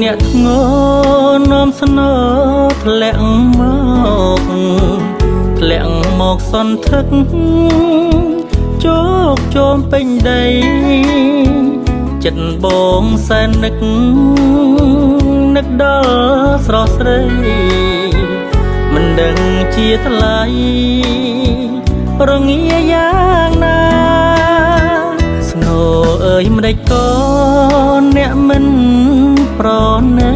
អ្នកធ្ងន់នាំស្នើធ្លាក់មកសន្ធឹកជោគជុំពេញដីចិត្តបងសែននឹកដល់ស្រស់ស្រីមិនដឹងជាថ្លៃរងាយ៉ាងណាស្នូអើយម្ដេចក៏អ្នកមិនប្រណី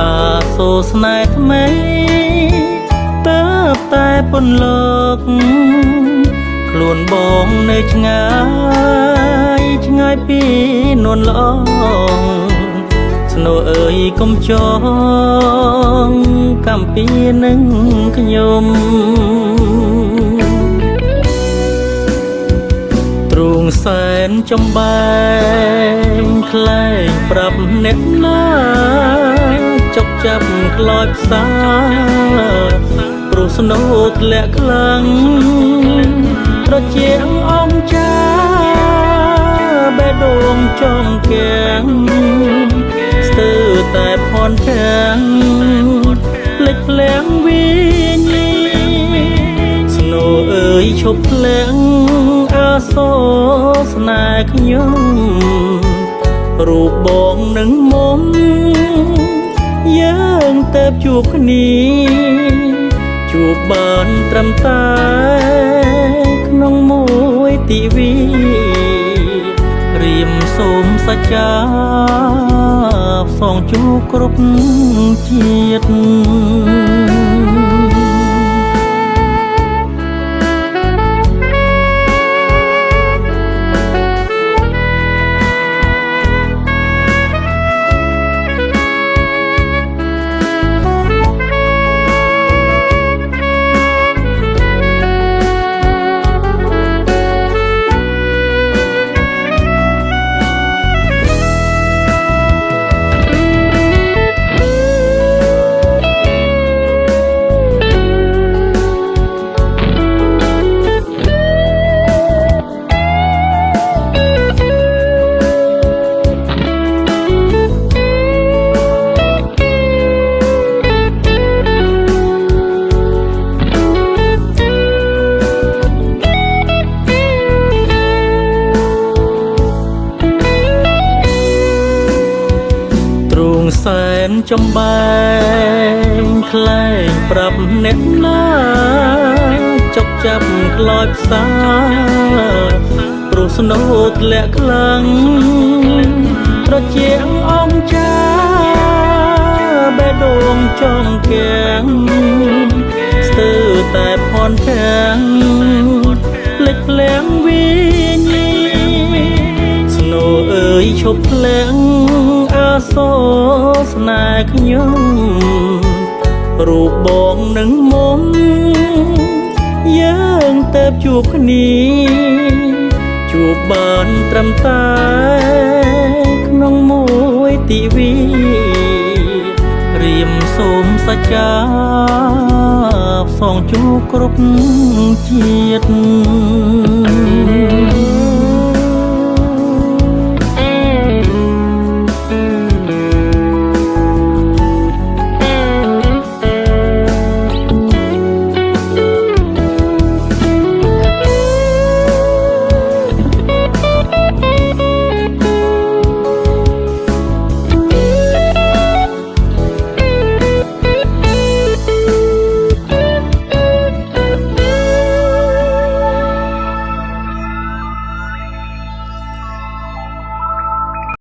អាសូរស្នេហ៍ថ្មីតើបតែពន្លកខ្លួនបងនៅឆ្ងាយពីនួនល្អងស្នូអើយកុំចងកំពីនឹងខ្ញុំទ្រូងសែនចំបែងខ្លែងប្រាប់អ្នកណាចុកចាប់ខ្លោចផ្សាព្រោះស្នូធ្លាក់ខ្លាំងត្រជាងអមចាបេះដូងចង់គាំងស្ទើរតែផនខាំងភ្លេចភ្លាំងវិញ្ញាស្នូអើយឈប់ភ្លាំងអាសូរស្នេហ៍ខ្ញុំរូបបងនឹងមុំយើងទៅជួបគ្នាជួបបានត្រឹមតែក្នុងមួយទិវារៀមសូមសច្ចាផ្សងជួបគ្រប់ជាតិសែនចំបែងខ្លែងប្រាប់អ្នកណាចុកចាប់ខ្លោចផ្សាព្រោះស្នូធ្លាក់ខ្លាំងត្រជាងអមចាបេះដូងចង់គាំងស្ទើរតែផនខាំងភ្លេចភ្លាំងវិញ្ញាស្នូអើយឈប់ភ្លាំងអាសូរស្នេហ៍ខ្ញុំរូបបងនឹងមុំយើងទៅជួបគ្នាជួបបានត្រឹមតែក្នុងមួយទិវារៀមសូមសច្ចាផ្សងជួបគ្រប់ជាតិ